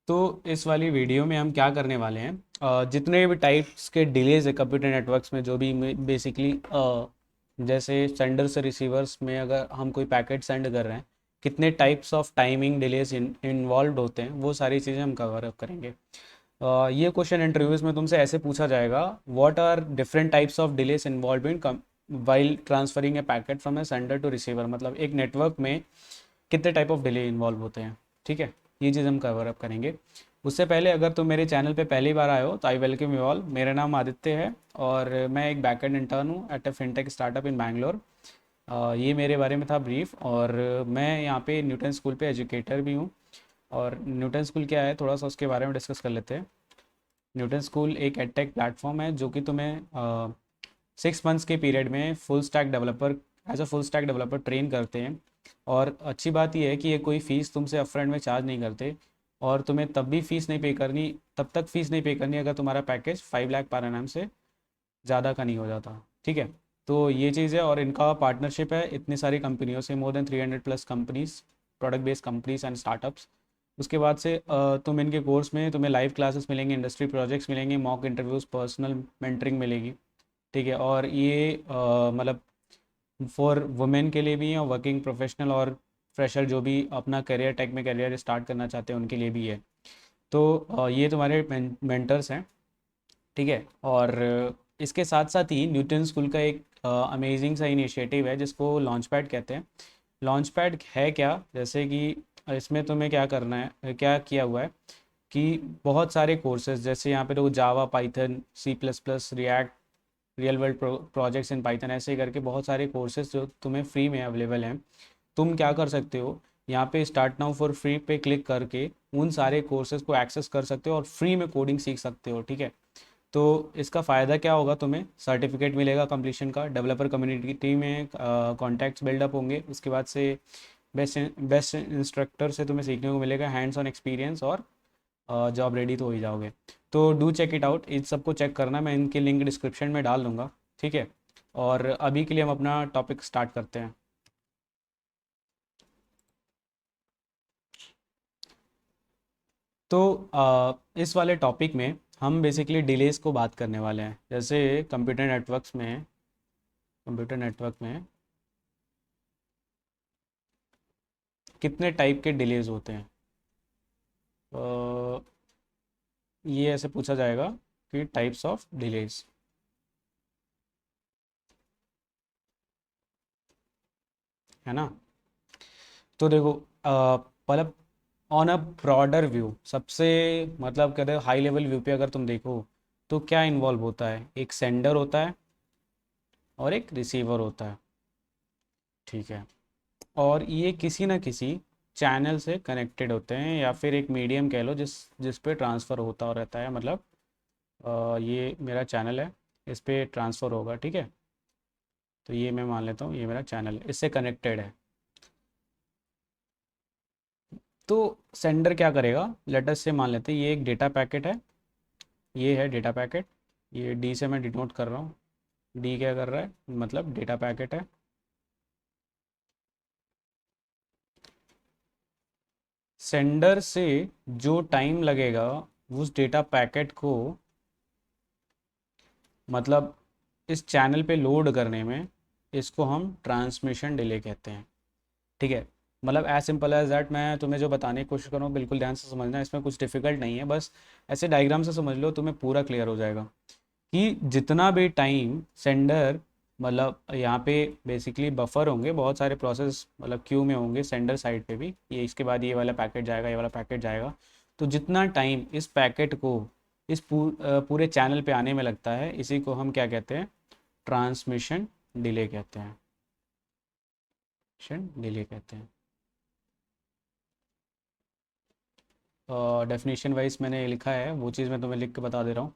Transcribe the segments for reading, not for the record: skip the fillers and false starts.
तो इस वाली वीडियो में हम क्या करने वाले हैं, जितने भी टाइप्स के डिलेज है कंप्यूटर नेटवर्क्स में, जो भी बेसिकली जैसे सेंडर से रिसीवर्स में अगर हम कोई पैकेट सेंड कर रहे हैं, कितने types of timing delays involve होते हैं, वो सारी चीज़ें हम कवर अप करेंगे। ये क्वेश्चन इंटरव्यूज़ में तुमसे ऐसे पूछा जाएगा, what are different types of delays involve in while transferring a packet from a sender to receiver. मतलब एक नेटवर्क में कितने टाइप ऑफ डिले इन्वॉल्व होते हैं। ठीक है, ये चीज़ हम कवर अप करेंगे। उससे पहले अगर तुम मेरे चैनल पे पहली बार आए हो तो आई वेलकम यू ऑल। मेरा नाम आदित्य है और मैं एक बैकएंड इंटर्न हूँ एट अ फिनटेक स्टार्टअप इन बैंगलोर। ये मेरे बारे में था ब्रीफ। और मैं यहाँ पे न्यूटन स्कूल पे एजुकेटर भी हूँ। और न्यूटन स्कूल क्या है, थोड़ा सा उसके बारे में डिस्कस कर लेते हैं। न्यूटन स्कूल एक एडटेक प्लेटफॉर्म है जो कि तुम्हें 6 मंथ्स के पीरियड में full stack developer as a full stack developer train करते हैं। और अच्छी बात यह है कि ये कोई फ़ीस तुमसे अपफ्रंट में चार्ज नहीं करते। और तुम्हें तब भी फीस नहीं पे करनी, तब तक फीस नहीं पे करनी अगर तुम्हारा पैकेज 5 लाख पर एनम से ज़्यादा का नहीं हो जाता। ठीक है, तो ये चीज़ है। और इनका पार्टनरशिप है इतनी सारी कंपनियों से, more than 300+ companies, product based companies and startups. उसके बाद से तुम इनके कोर्स में तुम्हें लाइव क्लासेस मिलेंगे, इंडस्ट्री प्रोजेक्ट्स मिलेंगे, मॉक इंटरव्यूज़, पर्सनल मेंटरिंग मिलेगी। ठीक है, और ये मतलब फॉर वुमेन के लिए भी है और वर्किंग प्रोफेशनल और फ्रेशर जो भी अपना करियर टेक में करियर स्टार्ट करना चाहते हैं उनके लिए भी है। तो ये तुम्हारे मेंटर्स हैं। ठीक है, और इसके साथ साथ ही न्यूटन स्कूल का एक अमेजिंग सा इनिशिएटिव है जिसको लॉन्च पैड कहते हैं। लॉन्च पैड है क्या, जैसे कि इसमें तुम्हें क्या करना है, क्या किया हुआ है कि बहुत सारे कोर्सेज, जैसे यहाँ पे तो Java, Python, C++, React, real world projects in Python, ऐसे करके बहुत सारे कोर्सेज जो तुम्हें फ्री में अवेलेबल हैं। तुम क्या कर सकते हो, यहाँ पे स्टार्ट नाउ फॉर फ्री पे क्लिक करके उन सारे कोर्सेज को एक्सेस कर सकते हो और फ्री में कोडिंग सीख सकते हो। ठीक है, तो इसका फ़ायदा क्या होगा, तुम्हें सर्टिफिकेट मिलेगा कंप्लीशन का, डेवलपर कम्युनिटी में कॉन्टैक्ट्स बिल्डअप होंगे, उसके बाद से बेस्ट बेस्ट इंस्ट्रक्टर से तुम्हें सीखने को मिलेगा, हैंड्स ऑन एक्सपीरियंस, और जॉब रेडी तो हो ही जाओगे। तो डू चेक इट आउट, इन सबको चेक करना, मैं इनकी लिंक डिस्क्रिप्शन में डाल दूँगा। ठीक है, और अभी के लिए हम अपना टॉपिक स्टार्ट करते हैं। तो इस वाले टॉपिक में हम बेसिकली डिलेस को बात करने वाले हैं। जैसे कंप्यूटर नेटवर्क में कितने टाइप के डिलेज होते हैं। अ, ये ऐसे पूछा जाएगा कि टाइप्स ऑफ डिलेज, है ना। तो देखो, मतलब ऑन अ ब्रॉडर व्यू, सबसे मतलब कहते हैं हाई लेवल व्यू पे अगर तुम देखो तो क्या इन्वॉल्व होता है, एक सेंडर होता है और एक रिसीवर होता है। ठीक है, और ये किसी ना किसी चैनल से कनेक्टेड होते हैं, या फिर एक मीडियम कह लो जिस जिस पे ट्रांसफ़र होता रहता है। मतलब ये मेरा चैनल है, इस पे ट्रांसफ़र होगा। ठीक है, तो ये मैं मान लेता हूँ ये मेरा चैनल है, इससे कनेक्टेड है। तो सेंडर क्या करेगा, लेटर से मान लेते हैं ये एक डेटा पैकेट है, ये है डेटा पैकेट, ये डी से मैं डिनोट कर रहा हूँ। डी क्या कर रहा है, मतलब डेटा पैकेट है। सेंडर से जो टाइम लगेगा उस डेटा पैकेट को, मतलब इस चैनल पे लोड करने में, इसको हम ट्रांसमिशन डिले कहते हैं। ठीक है, मतलब एज सिंपल एज दैट, मैं तुम्हें जो बताने की कोशिश कर रहा हूँ बिल्कुल ध्यान से समझना, इसमें कुछ डिफिकल्ट नहीं है, बस ऐसे डायग्राम से समझ लो, तुम्हें पूरा क्लियर हो जाएगा कि जितना भी टाइम सेंडर, मतलब यहाँ पे बेसिकली बफर होंगे, बहुत सारे प्रोसेस मतलब क्यू में होंगे सेंडर साइड पे भी, ये इसके बाद ये वाला पैकेट जाएगा, ये वाला पैकेट जाएगा। तो जितना टाइम इस पैकेट को इस पूरे चैनल पे आने में लगता है, इसी को हम क्या कहते हैं, ट्रांसमिशन डिले कहते हैं। डिले कहते हैं। डेफिनेशन वाइज मैंने लिखा है, वो चीज़ मैं तुम्हें लिख के बता दे रहा हूँ।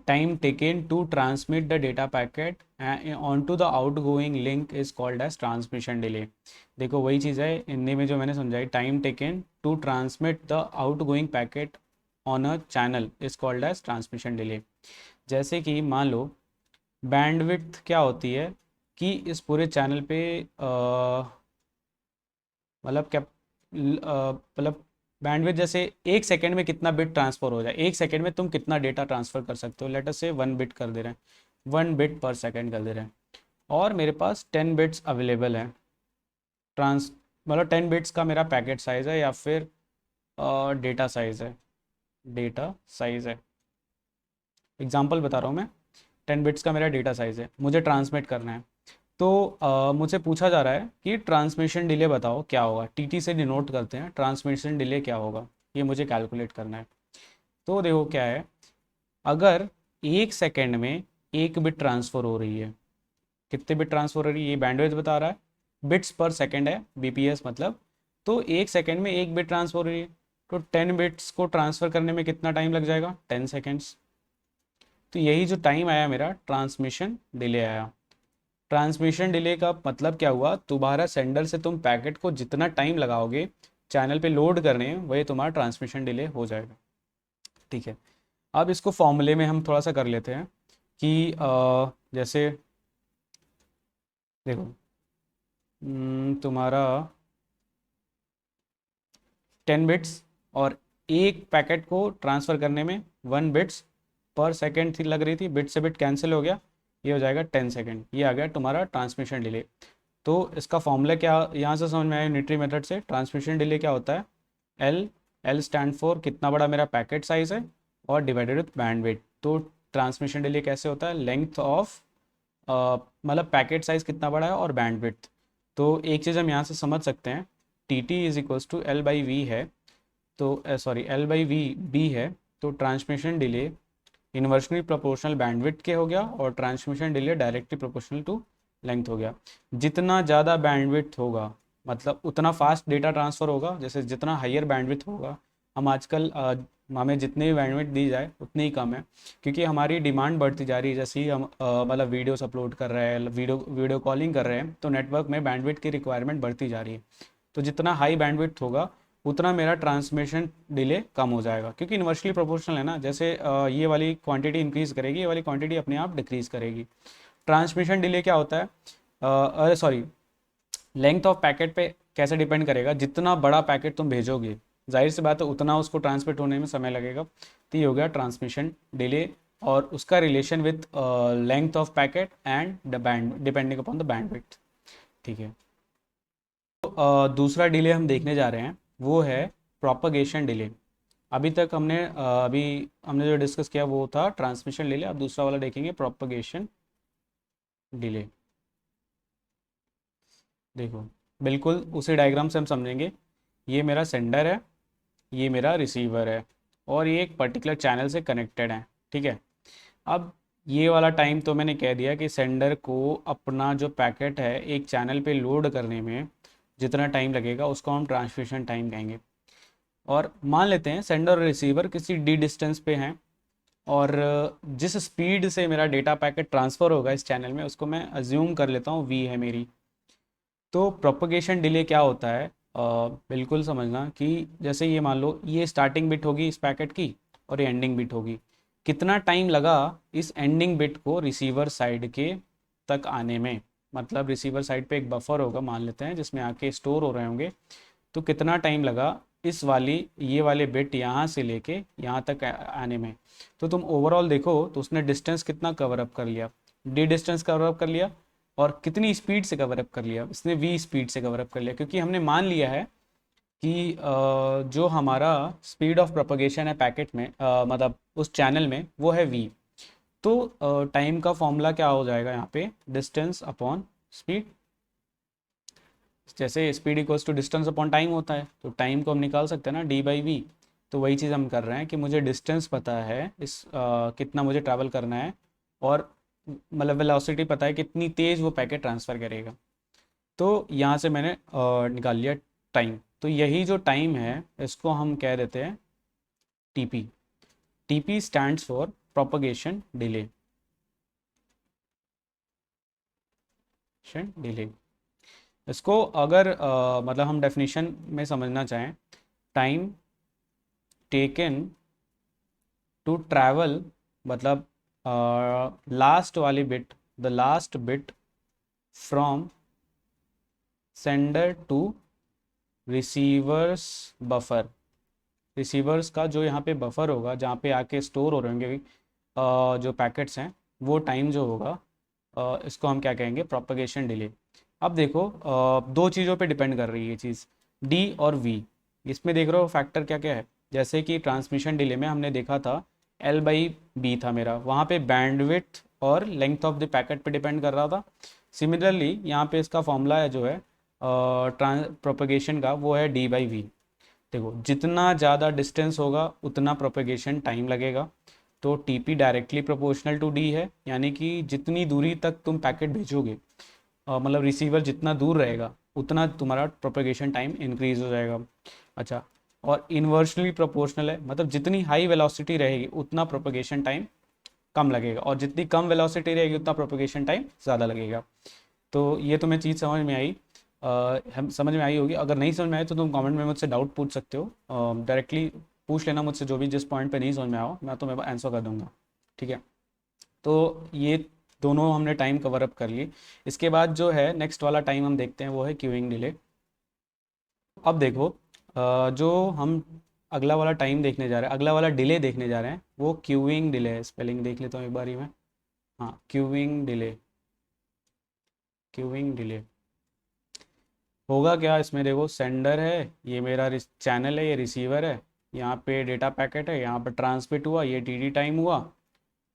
Time taken to transmit the data packet on to the outgoing link is called as transmission delay. देखो वही चीज़ है हिंदी में जो मैंने समझाई, time taken to transmit the outgoing packet on a channel is called as transmission delay. जैसे कि मान लो बैंडविड्थ क्या होती है, कि इस पूरे चैनल पे मतलब क्या मतलब बैंडविड्थ जैसे एक सेकंड में कितना बिट ट्रांसफर हो जाए, एक सेकंड में तुम कितना डेटा ट्रांसफर कर सकते हो, लेट अस से 1 बिट कर दे रहे हैं, 1 बिट पर सेकंड कर दे रहे हैं, और मेरे पास 10 बिट्स अवेलेबल है ट्रांस मतलब 10 बिट्स का मेरा पैकेट साइज़ है या फिर डेटा साइज़ है, डेटा साइज़ है, एग्जांपल बता रहा हूँ मैं। 10 बिट्स का मेरा डेटा साइज़ है, मुझे ट्रांसमिट करना है। तो मुझसे पूछा जा रहा है कि ट्रांसमिशन डिले बताओ क्या होगा, टीटी से डिनोट करते हैं, ट्रांसमिशन डिले क्या होगा, ये मुझे कैलकुलेट करना है। तो देखो क्या है, अगर एक सेकेंड में एक बिट ट्रांसफ़र हो रही है, कितने बिट ट्रांसफ़र हो रही है ये बैंडविड्थ बता रहा है, बिट्स पर सेकेंड है, बीपीएस मतलब। तो एक सेकेंड में एक बिट ट्रांसफर हो रही है, तो 10 बिट्स को ट्रांसफ़र करने में कितना टाइम लग जाएगा, 10 सेकेंड्स। तो यही जो टाइम आया मेरा ट्रांसमिशन डिले आया। ट्रांसमिशन डिले का मतलब क्या हुआ, तुम्हारा सेंडर से तुम पैकेट को जितना टाइम लगाओगे चैनल पे लोड करने, वही तुम्हारा ट्रांसमिशन डिले हो जाएगा। ठीक है, अब इसको फॉर्मूले में हम थोड़ा सा कर लेते हैं कि जैसे देखो, तुम्हारा 10 बिट्स और एक पैकेट को ट्रांसफ़र करने में 1 बिट्स पर सेकेंड थी लग रही थी, बिट से बिट कैंसिल हो गया, ये हो जाएगा 10 सेकेंड, ये आ गया तुम्हारा ट्रांसमिशन डिले। तो इसका फॉर्मूला क्या यहाँ से समझ में आया, यूनिटरी मेथड से ट्रांसमिशन डिले क्या होता है, एल, एल स्टैंड फॉर कितना बड़ा मेरा पैकेट साइज़ है और डिवाइडेड विथ बैंडविड्थ। तो ट्रांसमिशन डिले कैसे होता है, लेंथ ऑफ मतलब पैकेट साइज़ कितना बड़ा है और बैंडविड्थ। तो एक चीज़ हम यहाँ से समझ सकते हैं, T T is equals to L by V है, तो sorry L by V B है, तो transmission delay inversely proportional bandwidth के हो गया और transmission delay directly proportional to length हो गया। जितना ज़्यादा बैंडविड्थ होगा मतलब उतना फास्ट डेटा ट्रांसफ़र होगा, जैसे जितना हाइयर बैंडविड्थ होगा, हम आजकल हमें जितनी भी बैंडविड्थ दी जाए उतनी ही कम है, क्योंकि हमारी डिमांड बढ़ती जा रही है। जैसे ही हम मतलब वीडियोस अपलोड कर रहे हैं, वीडियो कॉलिंग कर रहे हैं, तो नेटवर्क में बैंडविड्थ की रिक्वायरमेंट बढ़ती जा रही है। तो जितना हाई बैंडविड्थ होगा उतना मेरा ट्रांसमिशन डिले कम हो जाएगा, क्योंकि इन्वर्सली प्रोपोर्शनल है ना, जैसे ये वाली क्वांटिटी इंक्रीज़ करेगी, ये वाली क्वांटिटी अपने आप डिक्रीज़ करेगी। ट्रांसमिशन डिले क्या होता है, अरे सॉरी, लेंथ ऑफ पैकेट पे कैसे डिपेंड करेगा, जितना बड़ा पैकेट तुम भेजोगे जाहिर सी बात है उतना उसको ट्रांसमिट होने में समय लगेगा, तो ये हो गया ट्रांसमिशन डिले, और उसका relation with length of packet and the band depending upon the bandwidth. ठीक है, तो दूसरा डिले हम देखने जा रहे हैं वो है प्रोपगेशन डिले। अभी तक हमने अभी हमने जो डिस्कस किया वो था ट्रांसमिशन डिले, अब दूसरा वाला देखेंगे प्रोपगेशन डिले। देखो बिल्कुल उसी डायग्राम से हम समझेंगे, ये मेरा सेंडर है, ये मेरा रिसीवर है, और ये एक पर्टिकुलर चैनल से कनेक्टेड है। ठीक है, अब ये वाला टाइम तो मैंने कह दिया कि सेंडर को अपना जो पैकेट है एक चैनल पे लोड करने में जितना टाइम लगेगा उसको हम ट्रांसमिशन टाइम कहेंगे। और मान लेते हैं सेंडर और रिसीवर किसी डी डिस्टेंस पे हैं, और जिस स्पीड से मेरा डेटा पैकेट ट्रांसफ़र होगा इस चैनल में उसको मैं अज्यूम कर लेता हूँ वी है मेरी। तो प्रोपगेशन डिले क्या होता है, बिल्कुल समझना कि जैसे ये मान लो ये स्टार्टिंग बिट होगी इस पैकेट की और ये एंडिंग बिट होगी, कितना टाइम लगा इस एंडिंग बिट को रिसीवर साइड के तक आने में, मतलब रिसीवर साइड पे एक बफर होगा मान लेते हैं जिसमें आके स्टोर हो रहे होंगे, तो कितना टाइम लगा इस वाली ये वाले बिट यहाँ से लेके यहाँ तक आने में। तो तुम ओवरऑल देखो तो उसने डिस्टेंस कितना कवर अप कर लिया, डी डिस्टेंस कवर अप कर लिया, और कितनी स्पीड से कवर अप कर लिया, इसने वी स्पीड से कवर अप कर लिया, क्योंकि हमने मान लिया है कि जो हमारा स्पीड ऑफ प्रोपगेशन है पैकेट में मतलब उस चैनल में वो है वी। तो टाइम का फॉर्मूला क्या हो जाएगा यहाँ पे, डिस्टेंस अपॉन स्पीड, जैसे speed equals to distance upon time होता है, तो टाइम को हम निकाल सकते हैं ना डी बाई वी। तो वही चीज़ हम कर रहे हैं कि मुझे डिस्टेंस पता है इस कितना मुझे ट्रैवल करना है, और मतलब वेलोसिटी पता है कितनी तेज़ वो पैकेट ट्रांसफ़र करेगा। तो यहाँ से मैंने निकाल लिया टाइम, तो यही जो टाइम है इसको हम कह देते हैं TP. TP stands for propagation delay, delay. इसको अगर मतलब हम डेफिनेशन में समझना चाहें, टाइम टेकन टू ट्रैवल मतलब लास्ट वाली bit, the last bit from sender to receiver's buffer, receiver's का जो यहाँ पे बफर होगा जहाँ पे आके स्टोर हो रहेंगे जो पैकेट्स हैं, वो टाइम जो होगा इसको हम क्या कहेंगे, प्रोपगेशन डिले। अब देखो दो चीज़ों पे डिपेंड कर रही है ये चीज़, डी और वी। इसमें देख रहे हो फैक्टर क्या क्या है। जैसे कि ट्रांसमिशन डिले में हमने देखा था एल बाई बी था मेरा, वहाँ पे बैंडविड्थ और लेंथ ऑफ द पैकेट पे डिपेंड कर रहा था। सिमिलरली यहाँ पे इसका फॉर्मूला है जो है प्रोपगेशन का, वो है डी बाई वी। देखो जितना ज़्यादा डिस्टेंस होगा उतना प्रोपगेशन टाइम लगेगा। तो TP directly proportional to D है, यानी कि जितनी दूरी तक तुम पैकेट भेजोगे, मतलब रिसीवर जितना दूर रहेगा उतना तुम्हारा प्रोपगेशन टाइम इंक्रीज हो जाएगा। अच्छा, और इन्वर्सली प्रोपोर्शनल है, मतलब जितनी हाई वेलोसिटी रहेगी उतना प्रोपगेशन टाइम कम लगेगा, और जितनी कम वेलोसिटी रहेगी उतना प्रोपगेशन टाइम ज़्यादा लगेगा। तो ये तुम्हें चीज़ समझ में आई, हम समझ में आई होगी। अगर नहीं समझ में आए तो तुम कमेंट में मुझसे डाउट पूछ सकते हो, डायरेक्टली पूछ लेना मुझसे, जो भी जिस पॉइंट पे नहीं समझ में आओ मैं तुम्हें आंसर कर दूंगा। ठीक है, तो ये दोनों हमने टाइम कवर अप कर लिए। इसके बाद जो है नेक्स्ट वाला टाइम हम देखते हैं, वो है क्यूइंग डिले। अब देखो जो हम अगला वाला टाइम देखने जा रहे हैं, अगला वाला डिले देखने जा रहे हैं, वो क्यूइंग डिले है। स्पेलिंग देख लेता हूँ एक बारी में। हाँ, क्यूइंग डिले। क्यूइंग डिले होगा क्या इसमें, देखो सेंडर है, ये मेरा चैनल है, ये रिसीवर है, यहाँ पे डेटा पैकेट है, यहाँ पर ट्रांसमिट हुआ, ये टीडी टाइम हुआ,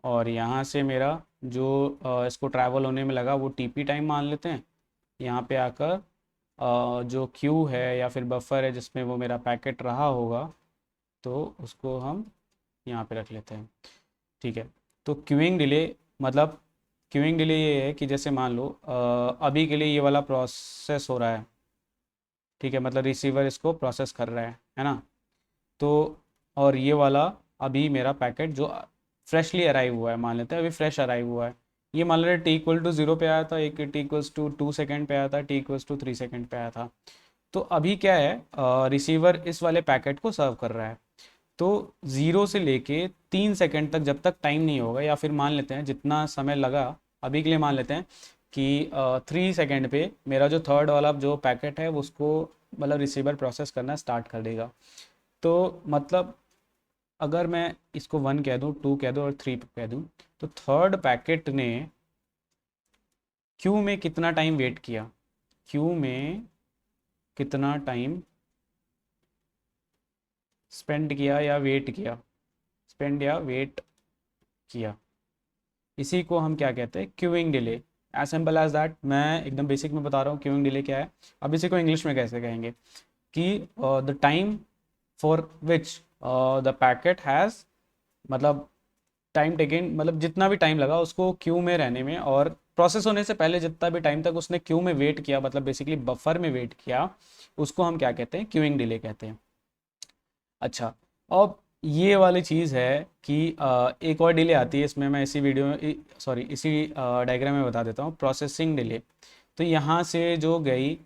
और यहाँ से मेरा जो इसको ट्रैवल होने में लगा वो टीपी टाइम मान लेते हैं। यहाँ पे आकर जो क्यू है या फिर बफर है जिसमें वो मेरा पैकेट रहा होगा, तो उसको हम यहाँ पे रख लेते हैं। ठीक है, तो क्यूइंग डिले मतलब, क्यूइंग डिले ये है कि जैसे मान लो अभी के लिए ये वाला प्रोसेस हो रहा है। ठीक है, मतलब रिसीवर इसको प्रोसेस कर रहा है ना। तो और ये वाला अभी मेरा पैकेट जो फ्रेशली अराइव हुआ है, मान लेते हैं अभी फ्रेश अराइव हुआ है, ये मान लेते हैं टी इक्वल टू 0 पे आया था, एक टी इक्वल्स टू 2 सेकेंड पे आया था, टी इक्वल्स टू 3 सेकेंड पे आया था। तो अभी क्या है, रिसीवर इस वाले पैकेट को सर्व कर रहा है। तो 0 से लेके 3 सेकेंड तक जब तक टाइम नहीं होगा, या फिर मान लेते हैं जितना समय लगा, अभी के लिए मान लेते हैं कि 3 सेकेंड पे मेरा जो थर्ड वाला जो पैकेट है उसको मतलब रिसीवर प्रोसेस करना स्टार्ट कर देगा। तो मतलब अगर मैं इसको 1 कह दूँ, 2 कह दूँ और 3 कह दूँ, तो थर्ड पैकेट ने क्यू में कितना टाइम वेट किया, क्यू में कितना टाइम स्पेंड किया या वेट किया, स्पेंड या वेट किया, इसी को हम क्या कहते हैं, queuing delay. As simple as that, मैं एकदम बेसिक में बता रहा हूँ क्यूइंग डिले क्या है। अब इसी को इंग्लिश में कैसे कहेंगे कि the time for which the packet has, मतलब टाइम टेकिंग, मतलब जितना भी टाइम लगा उसको क्यू में रहने में और प्रोसेस होने से पहले जितना भी टाइम तक उसने क्यू में वेट किया, मतलब बेसिकली बफर में वेट किया, उसको हम क्या कहते हैं, क्यूइंग डिले कहते हैं। अच्छा, अब ये वाली चीज़ है कि एक और डिले आती है इसमें, मैं इसी वीडियो में, सॉरी इसी डायग्राम में बता देता हूँ, प्रोसेसिंग डिले। तो यहाँ से जो गई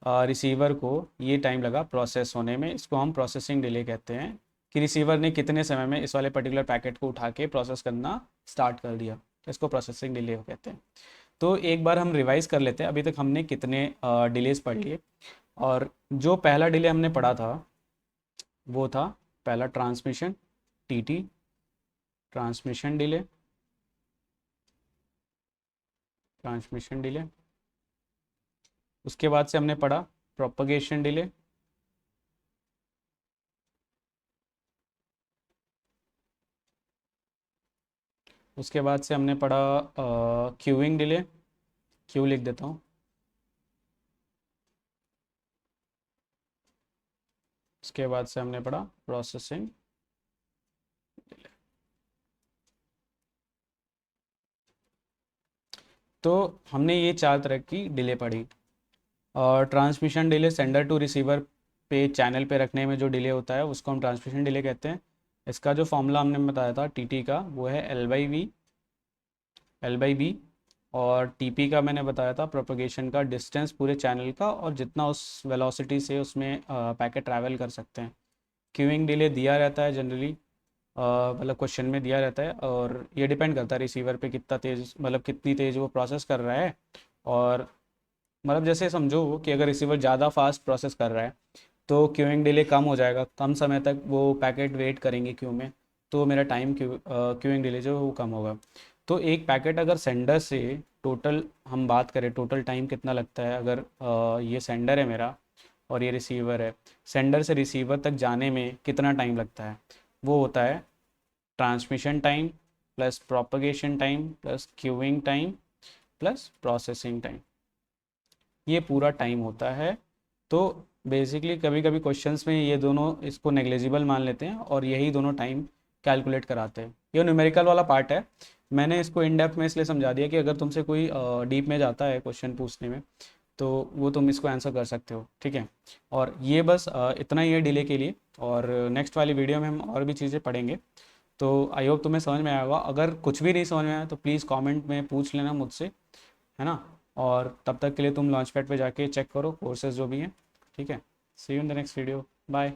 रिसीवर को ये टाइम लगा प्रोसेस होने में, इसको हम प्रोसेसिंग डिले कहते हैं, कि रिसीवर ने कितने समय में इस वाले पर्टिकुलर पैकेट को उठा के प्रोसेस करना स्टार्ट कर दिया, तो इसको प्रोसेसिंग डिले कहते हैं। तो एक बार हम रिवाइज कर लेते हैं अभी तक हमने कितने डिलेज पढ़ लिए। और जो पहला डिले हमने पढ़ा था वो था पहला transmission, TT, transmission delay, transmission delay. उसके बाद से हमने पढ़ा प्रोपगेशन डिले, उसके बाद से हमने पढ़ा क्यूइंग डिले, क्यू लिख देता हूँ। उसके बाद से हमने पढ़ा प्रोसेसिंग डिले। तो हमने ये 4 तरह की डिले पढ़ी। और transmission delay, sender to receiver पे चैनल पे रखने में जो डिले होता है उसको हम ट्रांसमिशन डिले कहते हैं। इसका जो फॉर्मूला हमने बताया था टीटी का, वो है एल बाई बी। और टीपी का मैंने बताया था प्रोपगेशन का डिस्टेंस पूरे चैनल का, और जितना उस वेलोसिटी से उसमें पैकेट ट्रैवल कर सकते हैं। क्यूइंग डिले दिया रहता है जनरली, मतलब क्वेश्चन में दिया रहता है, और ये डिपेंड करता है रिसीवर पे कितना तेज़, मतलब कितनी तेज़ वो प्रोसेस कर रहा है। और मतलब जैसे समझो कि अगर रिसीवर ज़्यादा फास्ट प्रोसेस कर रहा है तो क्यूइंग डिले कम हो जाएगा, कम समय तक वो पैकेट वेट करेंगे क्यू में, तो मेरा टाइम क्यूइंग डिले जो है वो कम होगा। तो एक पैकेट अगर सेंडर से टोटल हम बात करें, टोटल टाइम कितना लगता है, अगर ये सेंडर है मेरा और ये रिसीवर है, सेंडर से रिसीवर तक जाने में कितना टाइम लगता है, वो होता है transmission time plus propagation time plus queuing time plus processing time, ये पूरा टाइम होता है। तो बेसिकली कभी कभी क्वेश्चंस में ये दोनों इसको नेग्लिजिबल मान लेते हैं और यही दोनों टाइम कैलकुलेट कराते हैं। ये न्यूमेरिकल वाला पार्ट है, मैंने इसको इन डेप्थ में इसलिए समझा दिया कि अगर तुमसे कोई डीप में जाता है क्वेश्चन पूछने में, तो वो तुम इसको आंसर कर सकते हो, ठीक है। और ये बस इतना ही है डिले के लिए, और नेक्स्ट वाली वीडियो में हम और भी चीज़ें पढ़ेंगे। तो आई होप तुम्हें समझ में आया होगा, अगर कुछ भी नहीं समझ में आया तो प्लीज़ कमेंट में पूछ लेना मुझसे, है ना। और तब तक के लिए तुम लॉन्च पैड पे जाके चेक करो कोर्सेज जो भी हैं, ठीक है। See you in the next video, bye.